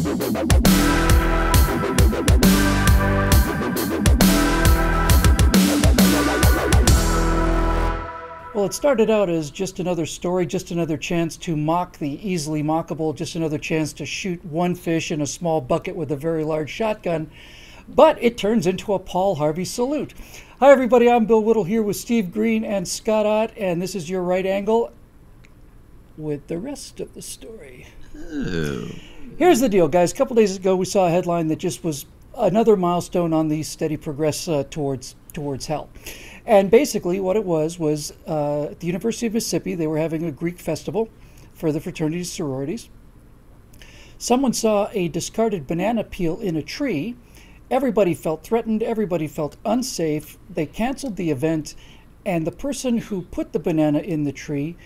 Well, it started out as just another story, just another chance to mock the easily mockable, just another chance to shoot one fish in a small bucket with a very large shotgun. But it turns into a Paul Harvey salute. Hi, everybody. I'm Bill Whittle here with Steve Green and Scott Ott, and this is Your Right Angle with the rest of the story. Oh. Here's the deal, guys. A couple days ago, we saw a headline that just was another milestone on the steady progress towards hell. And basically what it was at the University of Mississippi, they were having a Greek festival for the fraternities, sororities. Someone saw a discarded banana peel in a tree. Everybody felt threatened. Everybody felt unsafe. They canceled the event. And the person who put the banana in the tree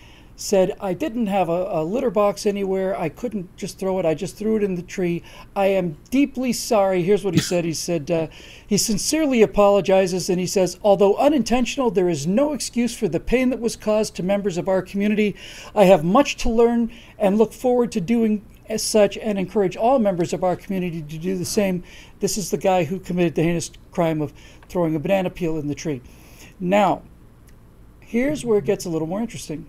said, I didn't have a litter box anywhere. I couldn't just throw it. I just threw it in the tree. I am deeply sorry. Here's what he said. He said, he sincerely apologizes, and he says, although unintentional, there is no excuse for the pain that was caused to members of our community. I have much to learn and look forward to doing as such and encourage all members of our community to do the same. This is the guy who committed the heinous crime of throwing a banana peel in the tree. Now, here's where it gets a little more interesting.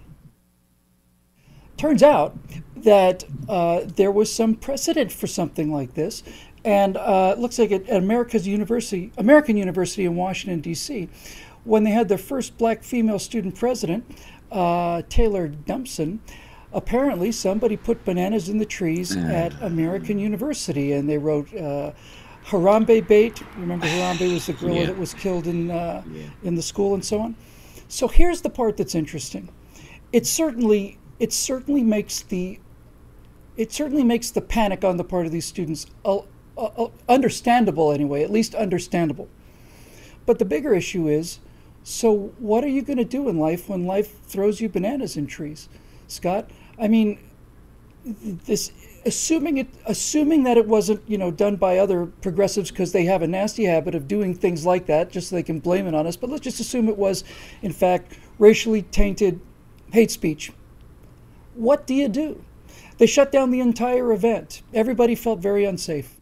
Turns out that there was some precedent for something like this, and it looks like at American University in Washington, D.C., when they had their first black female student president, Taylor Dumpson, apparently somebody put bananas in the trees at American University, and they wrote Harambe bait. Remember Harambe was the gorilla that was killed in the school and so on? So here's the part that's interesting. It certainly makes the panic on the part of these students understandable anyway, at least understandable. But the bigger issue is, so what are you going to do in life when life throws you bananas in trees, Scott? I mean, assuming that it wasn't done by other progressives because they have a nasty habit of doing things like that just so they can blame it on us. But let's just assume it was, in fact, racially tainted hate speech. What do you do? They shut down the entire event. Everybody felt very unsafe.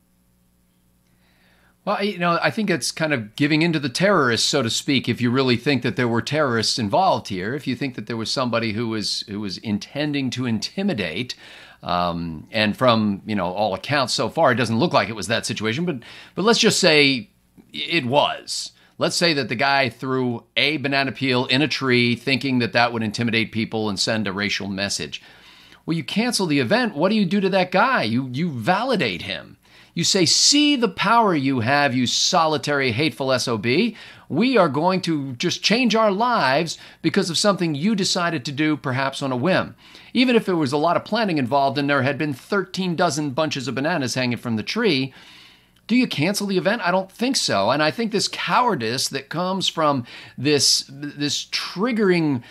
Well, I think it's kind of giving into the terrorists, so to speak, if you really think that there were terrorists involved here, if you think that there was somebody who was intending to intimidate, and from, all accounts so far, it doesn't look like it was that situation, but let's just say it was. Let's say that the guy threw a banana peel in a tree thinking that that would intimidate people and send a racial message. Well, you cancel the event. What do you do to that guy? You validate him. You say, see the power you have, you solitary, hateful SOB. We are going to just change our lives because of something you decided to do, perhaps on a whim. Even if there was a lot of planning involved and there had been 13 dozen bunches of bananas hanging from the tree, do you cancel the event? I don't think so. And I think this cowardice that comes from this triggering,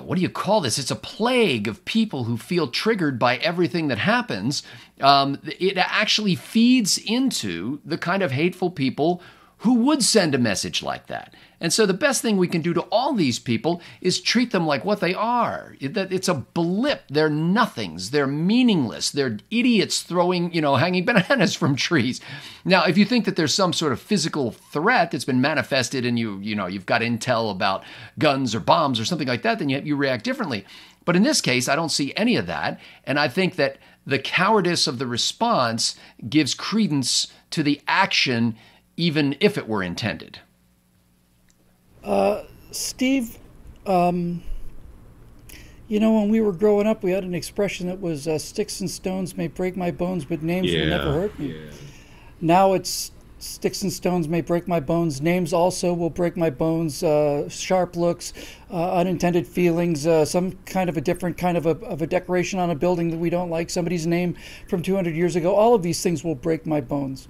what do you call this? It's a plague of people who feel triggered by everything that happens. It actually feeds into the kind of hateful people who would send a message like that. And so the best thing we can do to all these people is treat them like what they are. It's a blip. They're nothings. They're meaningless. They're idiots throwing, hanging bananas from trees. Now, if you think that there's some sort of physical threat that's been manifested and you've got intel about guns or bombs or something like that, then you react differently. But in this case, I don't see any of that. And I think that the cowardice of the response gives credence to the action, even if it were intended. Steve, when we were growing up, we had an expression that was sticks and stones may break my bones, but names will never hurt me. Yeah. Now it's sticks and stones may break my bones. Names also will break my bones. Sharp looks, unintended feelings, some kind of a different kind of a decoration on a building that we don't like, somebody's name from 200 years ago. All of these things will break my bones.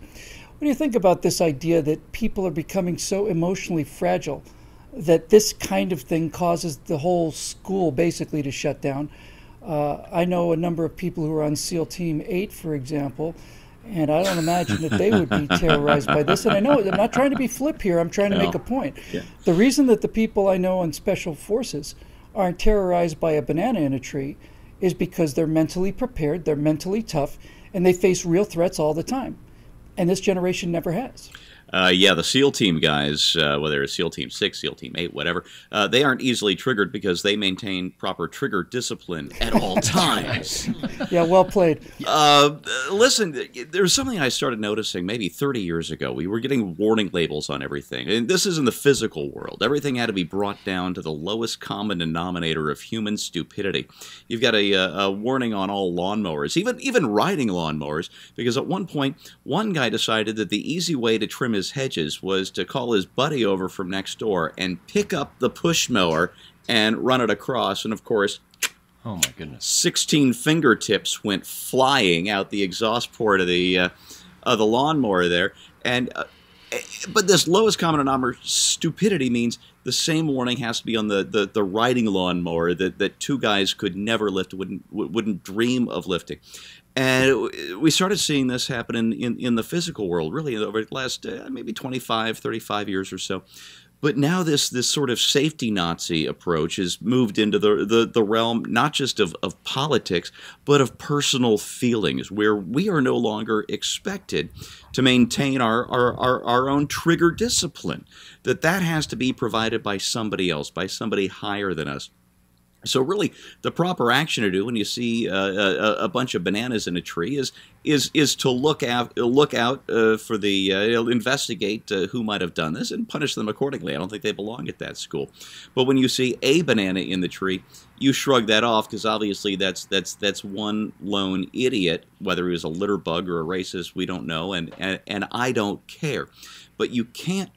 When you think about this idea that people are becoming so emotionally fragile that this kind of thing causes the whole school basically to shut down. I know a number of people who are on SEAL Team 8, for example, and I don't imagine that they would be terrorized by this. And I know, I'm not trying to be flip here, I'm trying to make a point. Yeah. The reason that the people I know on Special Forces aren't terrorized by a banana in a tree is because they're mentally prepared, they're mentally tough, and they face real threats all the time. And this generation never has. Yeah, the SEAL Team guys, whether it's SEAL Team 6, SEAL Team 8, whatever, they aren't easily triggered because they maintain proper trigger discipline at all times. Yeah, well played. Listen, there's something I started noticing maybe 30 years ago. We were getting warning labels on everything. And this is in the physical world. Everything had to be brought down to the lowest common denominator of human stupidity. You've got a warning on all lawnmowers, even riding lawnmowers, because at one point, one guy decided that the easy way to trim his hedges was to call his buddy over from next door and pick up the push mower and run it across. And of course, oh my goodness, 16 fingertips went flying out the exhaust port of the lawnmower there. And but this lowest common denominator stupidity means the same warning has to be on the riding lawnmower that two guys could never lift, wouldn't dream of lifting. And we started seeing this happen in the physical world, really, over the last maybe 25, 35 years or so. But now this sort of safety Nazi approach has moved into the realm not just of politics, but of personal feelings, where we are no longer expected to maintain our own trigger discipline, that has to be provided by somebody else, by somebody higher than us. So really, the proper action to do when you see a bunch of bananas in a tree is to look out for the investigate who might have done this and punish them accordingly. I don't think they belong at that school. But when you see a banana in the tree, you shrug that off because obviously that's one lone idiot. Whether he was a litter bug or a racist, we don't know, and I don't care. But you can't.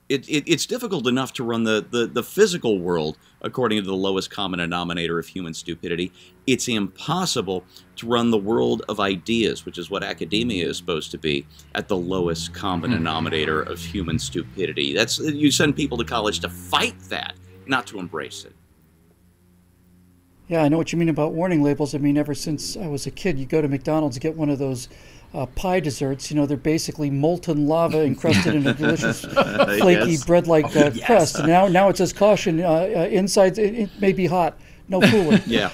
It's difficult enough to run the physical world according to the lowest common denominator of human stupidity. It's impossible to run the world of ideas, which is what academia is supposed to be, at the lowest common denominator of human stupidity. You send people to college to fight that, not to embrace it. Yeah, I know what you mean about warning labels. I mean, ever since I was a kid, you go to McDonald's, get one of those pie desserts. You know, they're basically molten lava encrusted in a delicious, flaky bread-like crust. And now it says caution, inside it may be hot, no cooling. Yeah.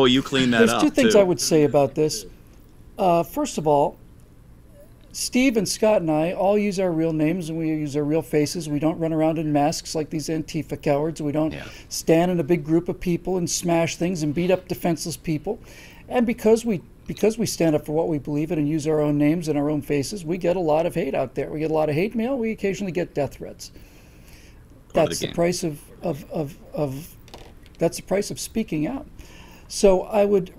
You clean that up. There's two things too. I would say about this. First of all, Steve and Scott and I all use our real names and we use our real faces. We don't run around in masks like these Antifa cowards. We don't stand in a big group of people and smash things and beat up defenseless people. And because we stand up for what we believe in and use our own names and our own faces, we get a lot of hate out there. We get a lot of hate mail. We occasionally get death threats. That's the price of that's the price of speaking out. So I would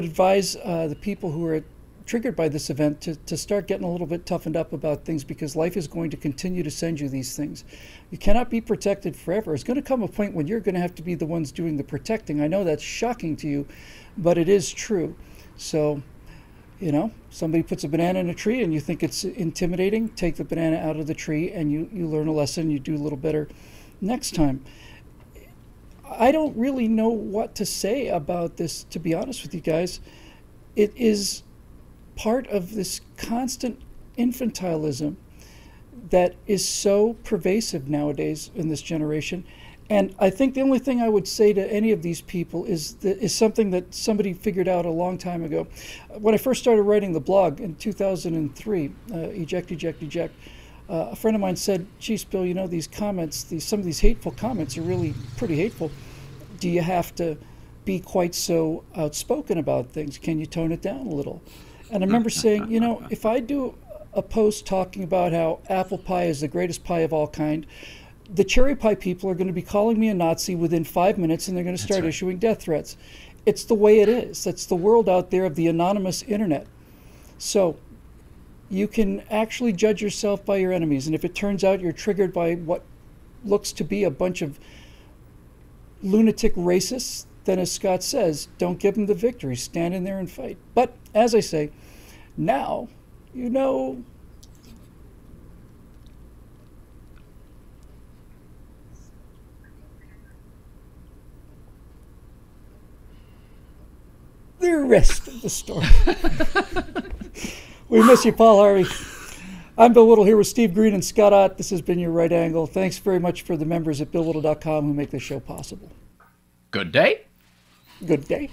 advise the people who are triggered by this event to start getting a little bit toughened up about things, because life is going to continue to send you these things. You cannot be protected forever. It's going to come a point when you're going to have to be the ones doing the protecting. I know that's shocking to you, but it is true. So, you know, somebody puts a banana in a tree and you think it's intimidating, take the banana out of the tree and you learn a lesson, you do a little better next time. I don't really know what to say about this, to be honest with you guys. It is part of this constant infantilism that is so pervasive nowadays in this generation. And I think the only thing I would say to any of these people is something that somebody figured out a long time ago. When I first started writing the blog in 2003, eject, a friend of mine said, "Geez, Bill, you know, these comments, some of these hateful comments are really pretty hateful. Do you have to be quite so outspoken about things? Can you tone it down a little?" And I remember saying, you know, if I do a post talking about how apple pie is the greatest pie of all kind, the cherry pie people are going to be calling me a Nazi within 5 minutes, and they're going to start issuing death threats. It's the way it is. That's the world out there of the anonymous internet. So you can actually judge yourself by your enemies. And if it turns out you're triggered by what looks to be a bunch of lunatic racists, then as Scott says, don't give them the victory. Stand in there and fight. But as I say, now you know. The rest of the story. We miss you, Paul Harvey. I'm Bill Whittle here with Steve Green and Scott Ott. This has been your Right Angle. Thanks very much for the members at BillWhittle.com who make this show possible. Good day. Good day.